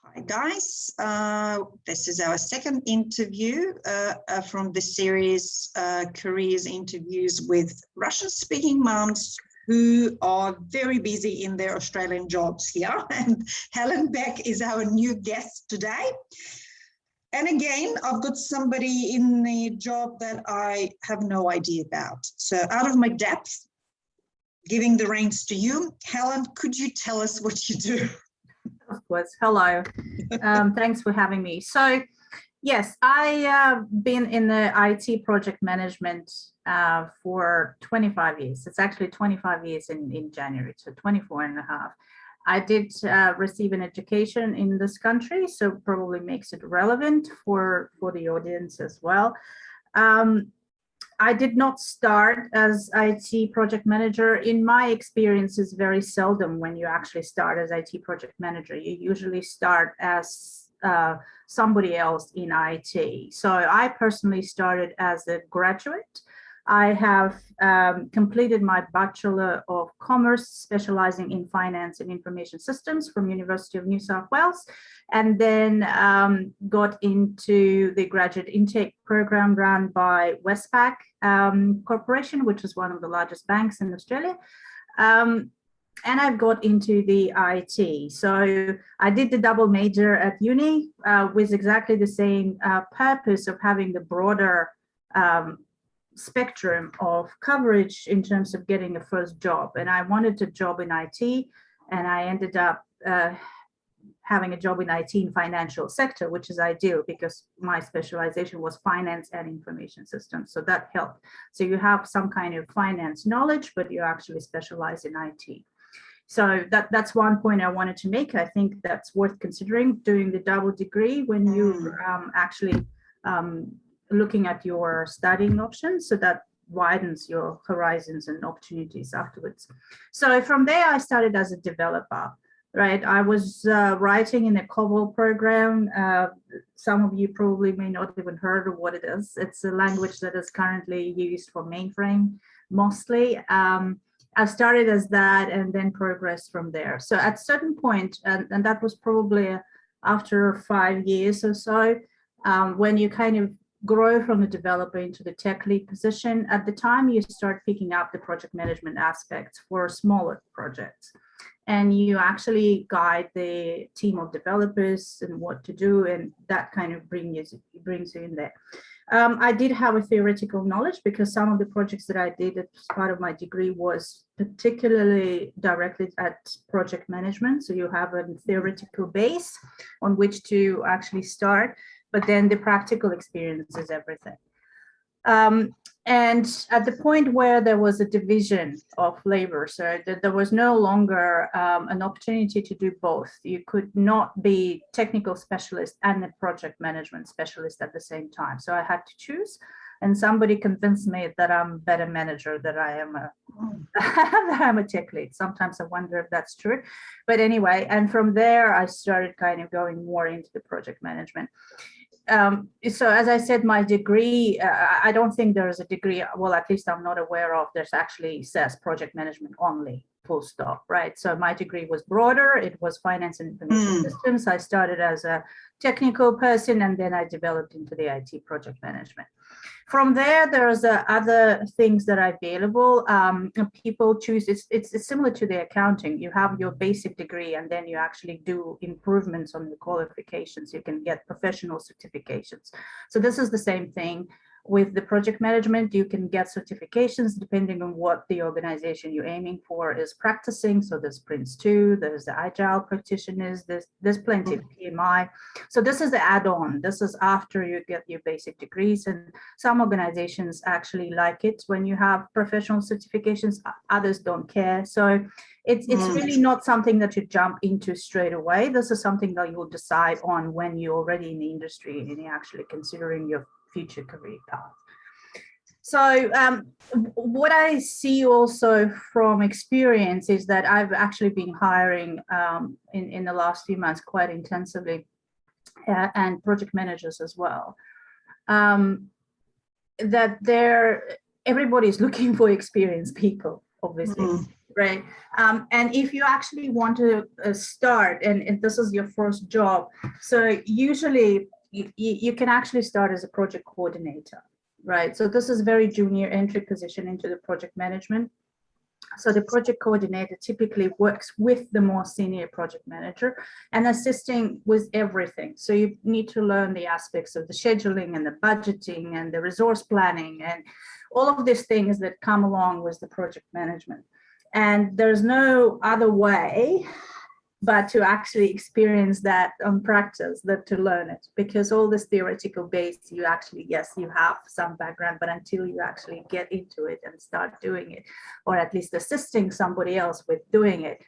Hi guys, this is our second interview from the series Careers Interviews with Russian-speaking moms who are very busy in their Australian jobs here. And Helen Beck is our new guest today. And again, I've got somebody in the job that I have no idea about. So out of my depth, giving the reins to you. Helen, could you tell us what you do? Of course. Hello. Thanks for having me. So, yes, I have been in the IT project management for 25 years. It's actually 25 years in January, so 24 and a half. I did receive an education in this country, so probably makes it relevant for the audience as well. I did not start as IT project manager. In my experience, it's very seldom when you actually start as IT project manager. You usually start as somebody else in IT. So I personally started as a graduate. I have completed my Bachelor of Commerce, specializing in finance and information systems from University of New South Wales, and then got into the graduate intake program run by Westpac Corporation, which is one of the largest banks in Australia. And I've got into the IT. So I did the double major at uni with exactly the same purpose of having the broader spectrum of coverage in terms of getting a first job. And I wanted a job in IT, and I ended up having a job in IT in financial sector, which is ideal because my specialization was finance and information systems. So that helped. So you have some kind of finance knowledge, but you actually specialize in IT. So that's one point I wanted to make. I think that's worth considering, doing the double degree when you actually looking at your studying options, so that widens your horizons and opportunities afterwards. So from there, I started as a developer, right? I was writing in a COBOL program. Some of you probably may not even heard of what it is. It's a language that is currently used for mainframe mostly. I started as that and then progressed from there. So at a certain point, and that was probably after 5 years or so, when you kind of grow from the developer into the tech lead position, at the time you start picking up the project management aspects for smaller projects. And you actually guide the team of developers and what to do, and that kind of brings you in there. I did have a theoretical knowledge because some of the projects that I did as part of my degree was particularly directed at project management. So you have a theoretical base on which to actually start, but then the practical experience is everything. And at the point where there was a division of labor, so that there was no longer an opportunity to do both. You could not be technical specialist and a project management specialist at the same time. So I had to choose, and somebody convinced me that I'm a better manager than I am a tech lead. Sometimes I wonder if that's true, but anyway, and from there I started kind of going more into the project management. So as I said, my degree, I don't think there is a degree, well, at least I'm not aware of, there's actually says project management only, full stop, right? So my degree was broader. It was finance and information systems. I started as a technical person, and then I developed into the IT project management. From there, there's other things that are available. People choose, it's similar to the accounting. You have your basic degree, and then you actually do improvements on the qualifications. You can get professional certifications. So this is the same thing. With the project management, you can get certifications depending on what the organization you're aiming for is practicing. So there's Prince2, there's the Agile practitioners, there's plenty of PMI. So this is the add-on. This is after you get your basic degrees, and some organizations actually like it when you have professional certifications, others don't care. So it's really not something that you jump into straight away. This is something that you'll decide on when you're already in the industry and you're actually considering your future career path. So what I see also from experience is that I've actually been hiring in the last few months quite intensively, and project managers as well, that everybody's looking for experienced people, obviously. right? And if you actually want to start, and this is your first job, so usually you can actually start as a project coordinator, right? So this is very junior entry position into the project management. So the project coordinator typically works with the more senior project manager and assisting with everything. So you need to learn the aspects of the scheduling and the budgeting and the resource planning and all of these things that come along with the project management. And there's no other way but to actually experience that on practice, that to learn it, because all this theoretical base, you actually, yes, you have some background, but until you actually get into it and start doing it, or at least assisting somebody else with doing it,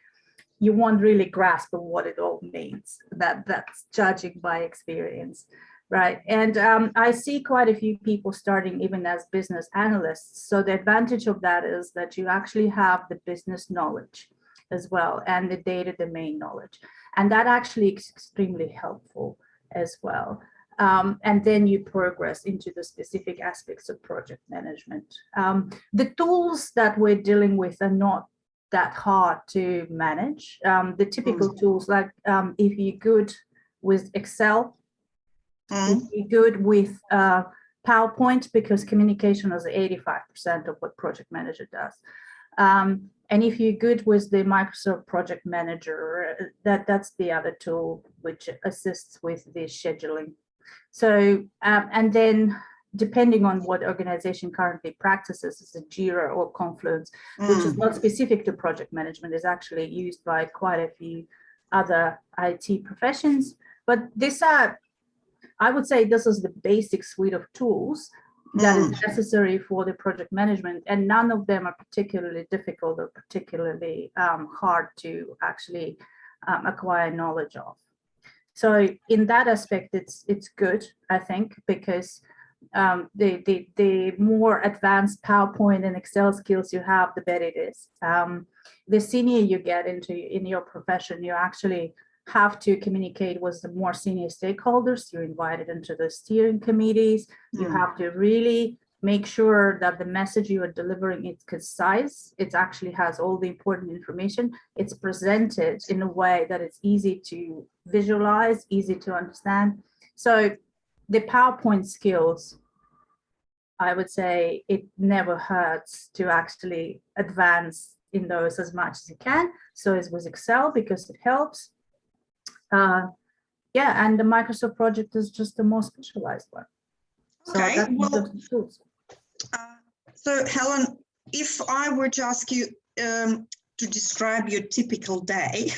you won't really grasp of what it all means. That's judging by experience, right? And I see quite a few people starting even as business analysts. So the advantage of that is that you actually have the business knowledge as well, and the data domain knowledge. And that actually is extremely helpful as well. And then you progress into the specific aspects of project management. The tools that we're dealing with are not that hard to manage. The typical tools, like if you're good with Excel, if you're good with PowerPoint, because communication is 85% of what project manager does. And if you're good with the Microsoft Project Manager, that's the other tool which assists with the scheduling. So, and then depending on what organization currently practices, is a Jira or Confluence, which is not specific to project management, is actually used by quite a few other IT professions. But these are, I would say this is the basic suite of tools that is necessary for the project management, and none of them are particularly difficult or particularly hard to actually acquire knowledge of. So in that aspect, it's good, I think, because the more advanced PowerPoint and Excel skills you have, the better it is. The senior you get in your profession, you actually have to communicate with the more senior stakeholders. You're invited into the steering committees. You have to really make sure that the message you are delivering is concise. It actually has all the important information. It's presented in a way that it's easy to visualize, easy to understand. So the PowerPoint skills, I would say it never hurts to actually advance in those as much as you can. So it's with Excel, because it helps. Yeah, and the Microsoft project is just the more specialized one. Okay, So well, so Helen, if I were to ask you to describe your typical day,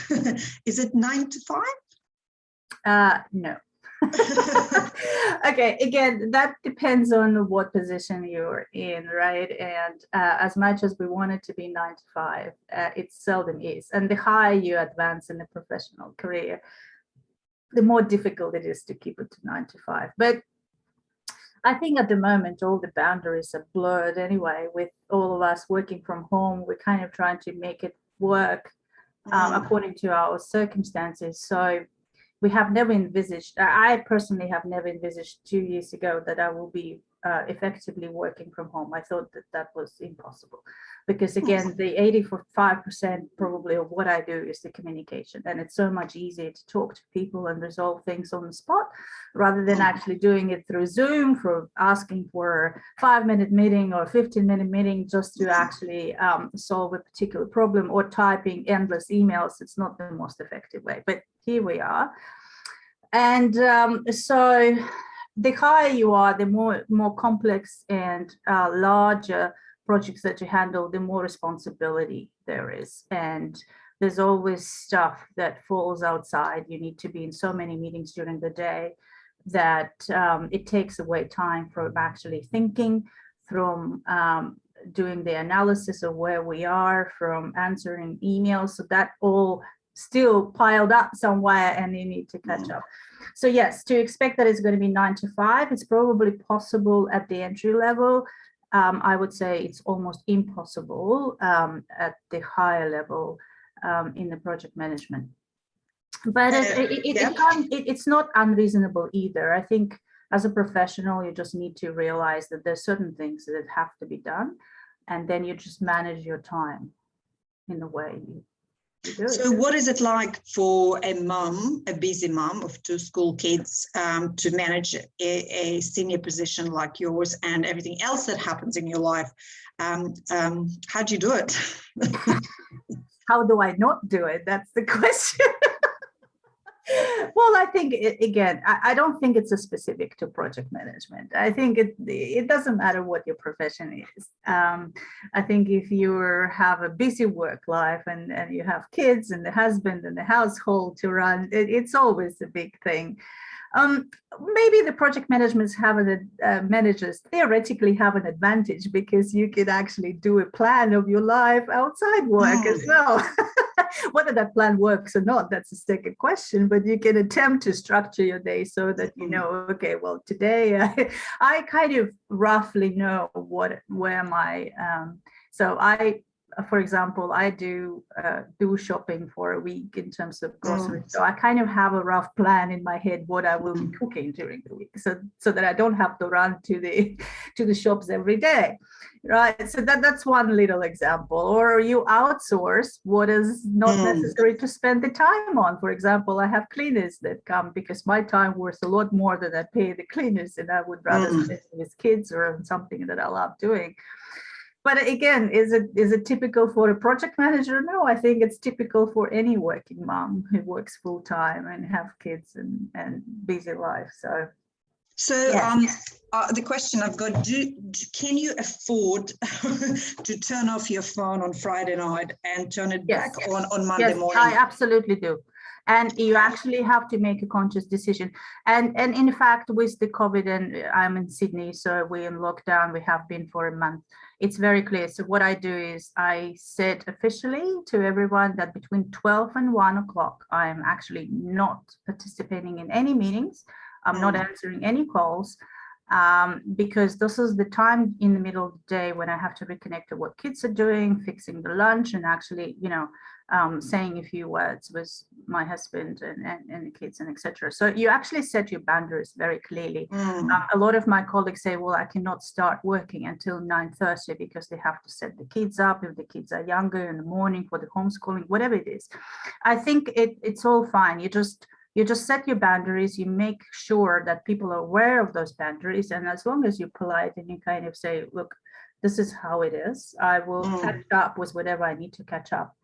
is it 9 to 5? No. Okay, again, that depends on what position you're in, right? And as much as we want it to be 9 to 5, it seldom is. And the higher you advance in a professional career, the more difficult it is to keep it to 9 to 5. But I think at the moment, all the boundaries are blurred anyway, with all of us working from home. We're kind of trying to make it work according to our circumstances. So we have never envisaged, I personally have never envisaged 2 years ago that I will be effectively working from home. I thought that that was impossible, because again, the 85% probably of what I do is the communication, and it's so much easier to talk to people and resolve things on the spot rather than actually doing it through Zoom, for asking for a 5-minute meeting or a 15-minute meeting just to actually solve a particular problem, or typing endless emails. It's not the most effective way, but here we are. And so the higher you are, the more complex and larger projects that you handle, the more responsibility there is. And there's always stuff that falls outside. You need to be in so many meetings during the day that it takes away time from actually thinking, from doing the analysis of where we are, from answering emails. So that all still piled up somewhere, and you need to catch up. So yes, to expect that it's going to be 9 to 5, it's probably possible at the entry level. I would say it's almost impossible at the higher level in the project management. But it's not unreasonable either. I think as a professional, you just need to realize that there's certain things that have to be done, and then you just manage your time. in the way you do it. So what is it like for a mum, a busy mum of 2 school kids, to manage a senior position like yours and everything else that happens in your life? How do you do it? How do I not do it? That's the question. Well, I think, again, I don't think it's a specific to project management. I think it doesn't matter what your profession is. I think if you have a busy work life and you have kids and the husband and the household to run, it's always a big thing. Maybe the project managers theoretically have an advantage because you can actually do a plan of your life outside work as well. Whether that plan works or not, that's a second question, but you can attempt to structure your day so that you know, okay, well, today I kind of roughly know where my so I, for example, I do shopping for a week in terms of groceries. So I kind of have a rough plan in my head what I will be cooking during the week, so that I don't have to run to the shops every day, right? So that's one little example. Or you outsource what is not necessary to spend the time on. For example, I have cleaners that come because my time worth a lot more than I pay the cleaners, and I would rather spend it with kids or on something that I love doing. But again, is it typical for a project manager? No, I think it's typical for any working mom who works full time and have kids and busy life. So yes. The question I've got: can you afford to turn off your phone on Friday night and turn it back on Monday morning? I absolutely do. And you actually have to make a conscious decision. And in fact, with the COVID, and I'm in Sydney, so we're in lockdown, we have been for a month. It's very clear. So what I do is I said officially to everyone that between 12 and 1 o'clock, I'm actually not participating in any meetings. I'm not answering any calls, because this is the time in the middle of the day when I have to reconnect to what kids are doing, fixing the lunch, and actually, saying a few words with my husband and the kids and etc. So you actually set your boundaries very clearly. A lot of my colleagues say, well, I cannot start working until 9:30 because they have to set the kids up if the kids are younger in the morning for the homeschooling, whatever it is. I think it's all fine. You just set your boundaries, you make sure that people are aware of those boundaries. And as long as you're polite and you kind of say, look, this is how it is, I will catch up with whatever I need to catch up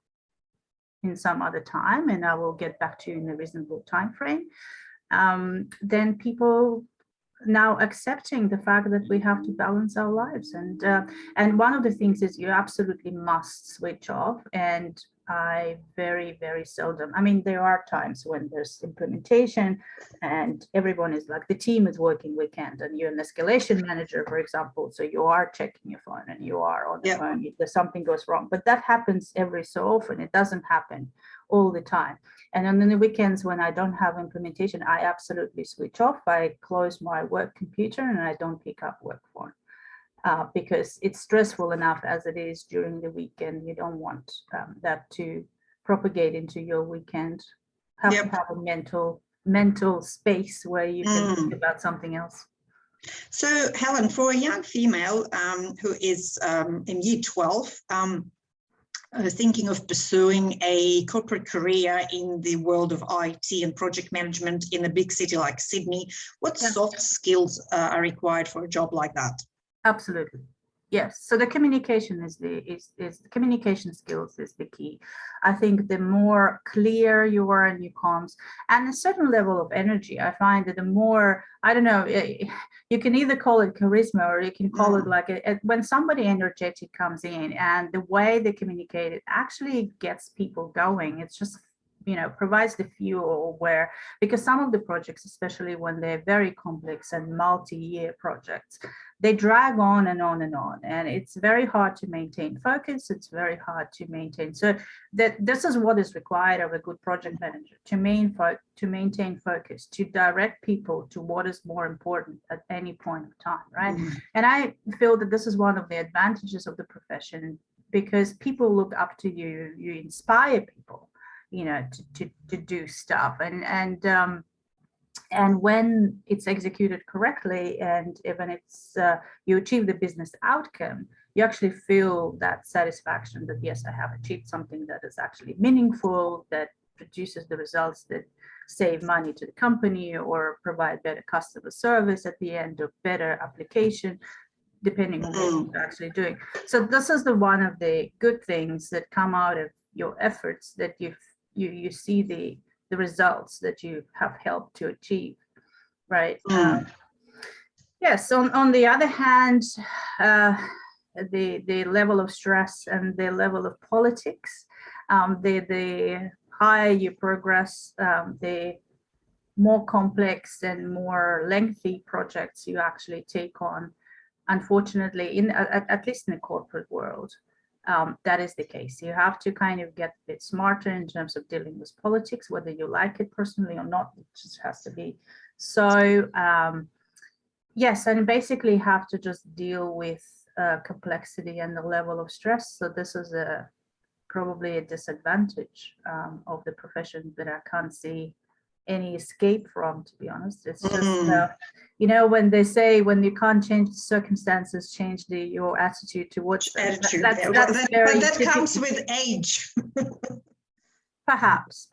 in some other time, and I will get back to you in a reasonable time frame. Then people now accepting the fact that we have to balance our lives. And one of the things is you absolutely must switch off. And I very, very seldom, I mean, there are times when there's implementation and everyone is like, the team is working weekend and you're an escalation manager, for example. So you are checking your phone and you are on the phone if there's something goes wrong. But that happens every so often. It doesn't happen all the time. And on the weekends when I don't have implementation, I absolutely switch off. I close my work computer and I don't pick up work phone. Because it's stressful enough as it is during the weekend. You don't want that to propagate into your weekend. Have to have a mental space where you can think about something else. So, Helen, for a young female who is in year 12, thinking of pursuing a corporate career in the world of IT and project management in a big city like Sydney, what soft skills are required for a job like that? Absolutely. Yes. So the communication is the communication skills is the key. I think the more clear you are in your comms and a certain level of energy, I find that the more, I don't know, you can either call it charisma or you can call it like when somebody energetic comes in and the way they communicate, it actually gets people going. It's just, provides the fuel because some of the projects, especially when they're very complex and multi-year projects, they drag on and on and on, and it's very hard to maintain focus. It's very hard to maintain. So this is what is required of a good project manager, to maintain focus, to direct people to what is more important at any point of time, right? And I feel that this is one of the advantages of the profession, because people look up to you, you inspire people, to do stuff, and when it's executed correctly, and even it's you achieve the business outcome, you actually feel that satisfaction that, yes, I have achieved something that is actually meaningful, that produces the results that save money to the company or provide better customer service at the end, or better application, depending on what you're actually doing. So this is the one of the good things that come out of your efforts, that you see the results that you have helped to achieve, right? Yes. On the other hand, the level of stress and the level of politics, the higher you progress, the more complex and more lengthy projects you actually take on. Unfortunately, at least in the corporate world, that is the case. You have to kind of get a bit smarter in terms of dealing with politics, whether you like it personally or not. It just has to be so. Yes, and basically have to just deal with complexity and the level of stress. So this is probably a disadvantage of the profession that I can't see any escape from, to be honest. It's just when they say, when you can't change the circumstances, change your attitude towards them. That comes with age. Perhaps.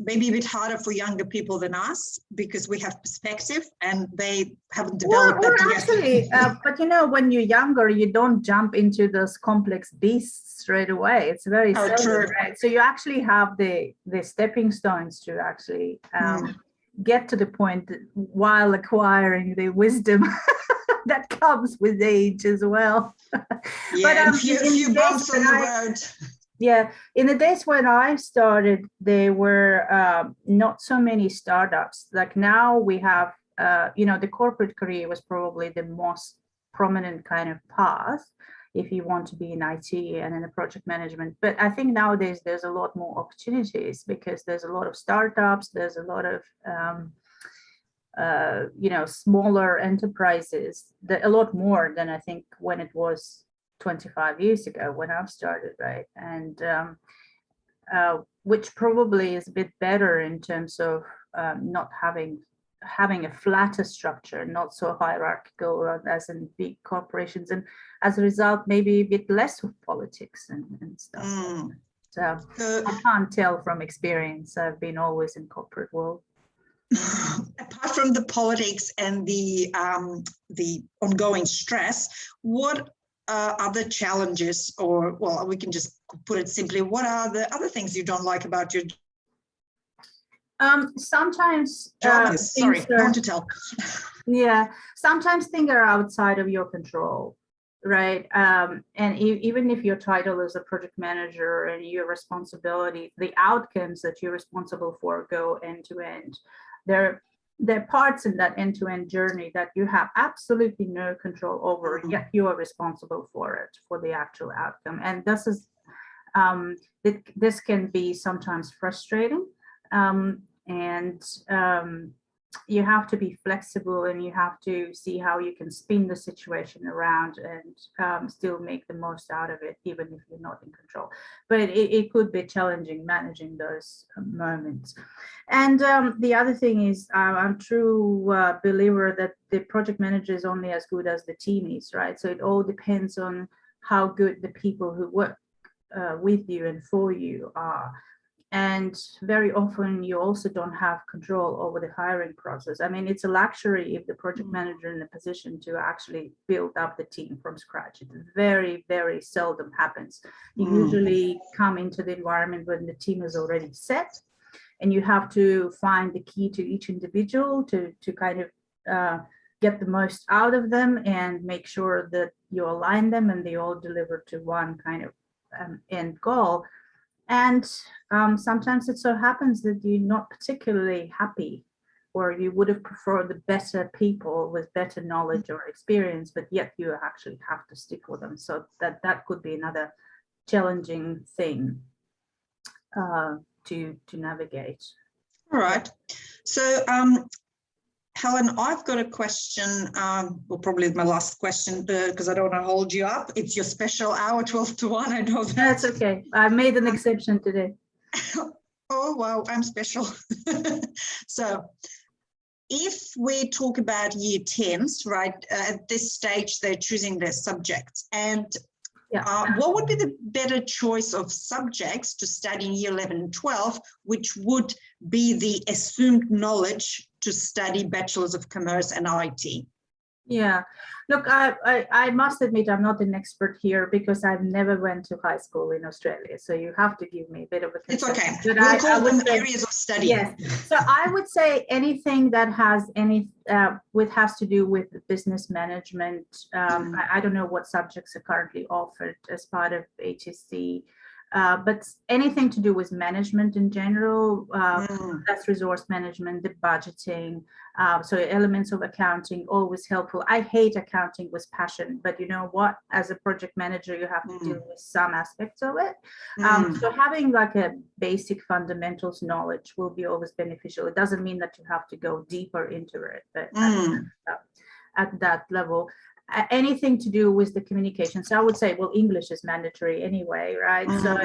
Maybe a bit harder for younger people than us, because we have perspective and they haven't developed that yet. Actually, but when you're younger, you don't jump into those complex beasts straight away. It's very seldom, right? So you actually have the stepping stones to actually get to the point while acquiring the wisdom that comes with age as well. Yeah, but, a few bumps on the road. Yeah, in the days when I started, there were not so many startups. Like now we have, the corporate career was probably the most prominent kind of path if you want to be in IT and in the project management. But I think nowadays there's a lot more opportunities, because there's a lot of startups, there's a lot of, smaller enterprises, a lot more than I think when it was 25 years ago when I've started, right? And which probably is a bit better in terms of not having a flatter structure, not so hierarchical as in big corporations, and as a result maybe a bit less of politics and stuff. So I can't tell from experience. I've been always in corporate world. Apart from the politics and the ongoing stress, what other challenges, or, well, we can just put it simply, what are the other things you don't like about your sometimes job? Sorry, I want to tell. Yeah, sometimes things are outside of your control, right? And even if your title is a project manager and your responsibility, the outcomes that you're responsible for go end to end. There are parts in that end-to-end journey that you have absolutely no control over, yet you are responsible for it, for the actual outcome. And this is this can be sometimes frustrating, and you have to be flexible, and you have to see how you can spin the situation around and still make the most out of it, even if you're not in control. But it could be challenging managing those moments. And the other thing is, I'm a true believer that the project manager is only as good as the team is, right? So it all depends on how good the people who work with you and for you are. And very often you also don't have control over the hiring process. I mean, it's a luxury if the project manager is in a position to actually build up the team from scratch. It very, very seldom happens. You usually come into the environment when the team is already set, and you have to find the key to each individual to kind of get the most out of them and make sure that you align them and they all deliver to one kind of end goal. And sometimes it so happens that you're not particularly happy, or you would have preferred the better people with better knowledge or experience, but yet you actually have to stick with them. So that could be another challenging thing to navigate. All right. So Helen, I've got a question, well, probably my last question, because I don't want to hold you up. It's your special hour, 12 to 1, I know that. That's okay. I made an exception today. Oh, wow, I'm special. So if we talk about year 10s, right, at this stage, they're choosing their subjects. And what would be the better choice of subjects to study in year 11 and 12, which would be the assumed knowledge to study Bachelors of Commerce and IT? Yeah, look, I must admit I'm not an expert here because I've never went to high school in Australia. So you have to give me a bit of a It's concession. okay. But We'll call them say, areas of study. Yes. So I would say anything that has has to do with business management. I don't know what subjects are currently offered as part of HSC. But anything to do with management in general, that's resource management, the budgeting, so elements of accounting, always helpful. I hate accounting with passion, but you know what? As a project manager, you have to deal with some aspects of it. So having like a basic fundamentals knowledge will be always beneficial. It doesn't mean that you have to go deeper into it, but at that level. Anything to do with the communication. So I would say, well, English is mandatory anyway, right? So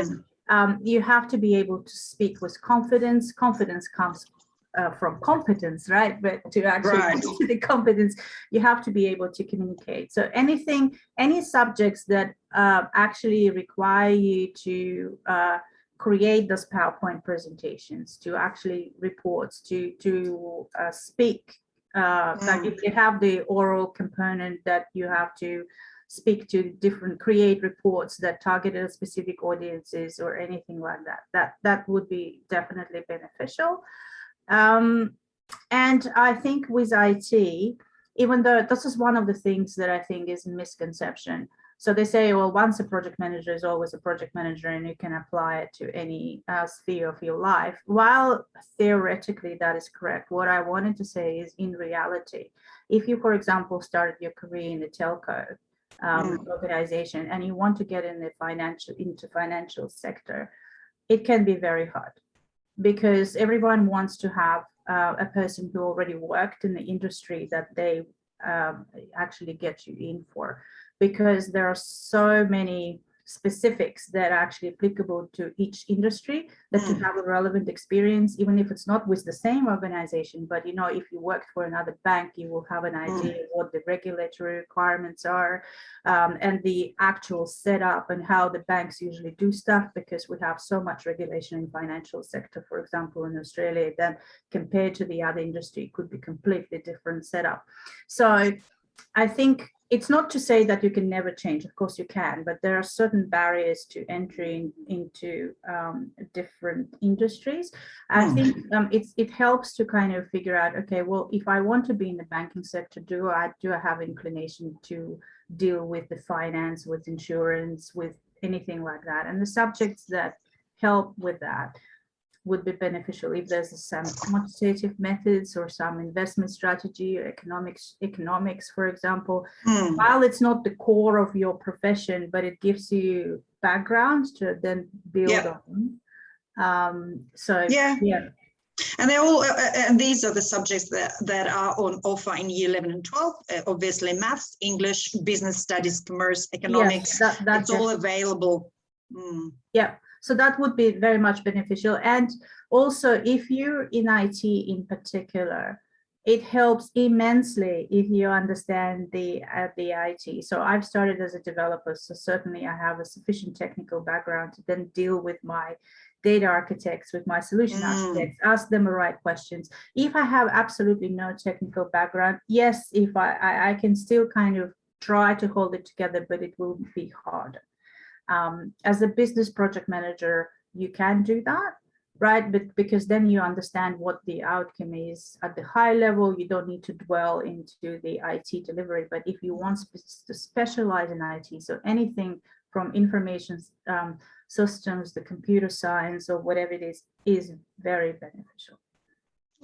you have to be able to speak with confidence. Confidence comes from competence, right? But to actually get to the competence, you have to be able to communicate. So any subjects that actually require you to create those PowerPoint presentations, to actually reports, to speak. Like if you have the oral component that you have to speak to create reports that targeted specific audiences or anything like that would be definitely beneficial. And I think with IT, even though this is one of the things that I think is a misconception. So they say, well, once a project manager is always a project manager and you can apply it to any sphere of your life. While theoretically that is correct, what I wanted to say is in reality, if you, for example, started your career in the telco organization and you want to get in the financial sector, it can be very hard because everyone wants to have a person who already worked in the industry that they actually get you in for. Because there are so many specifics that are actually applicable to each industry that to have a relevant experience, even if it's not with the same organization, but you know, if you worked for another bank, you will have an idea what the regulatory requirements are and the actual setup and how the banks usually do stuff, because we have so much regulation in financial sector, for example, in Australia, that compared to the other industry could be completely different setup. So I think it's not to say that you can never change. Of course you can, but there are certain barriers to entering into different industries. I think it helps to kind of figure out, okay, well, if I want to be in the banking sector, do I have inclination to deal with the finance, with insurance, with anything like that? And the subjects that help with that would be beneficial if there's some quantitative methods or some investment strategy or economics, for example. While it's not the core of your profession, but it gives you background to then build on. And they're all, and these are the subjects that are on offer in year 11 and 12. Obviously, maths, English, business studies, commerce, economics. Yes, it's all available. Yeah. So that would be very much beneficial. And also, if you're in IT in particular, it helps immensely if you understand the IT. So I've started as a developer, so certainly I have a sufficient technical background to then deal with my data architects, with my solution architects, ask them the right questions. If I have absolutely no technical background, yes, if I can still kind of try to hold it together, but it will be harder. As a business project manager, you can do that, right? But because then you understand what the outcome is at the high level, you don't need to dwell into the IT delivery. But if you want to specialize in IT, so anything from information systems, the computer science, or whatever it is very beneficial.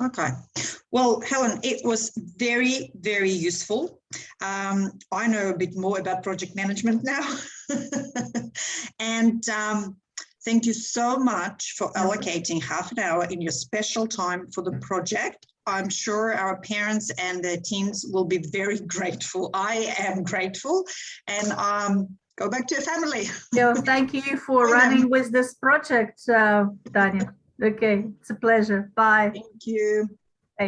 Okay. Well, Helen, it was very, very useful. I know a bit more about project management now. And thank you so much for allocating half an hour in your special time for the project. I'm sure our parents and their teams will be very grateful. I am grateful. And go back to your family. Yeah, thank you for running with this project, Tanya. Okay, it's a pleasure. Bye. Thank you.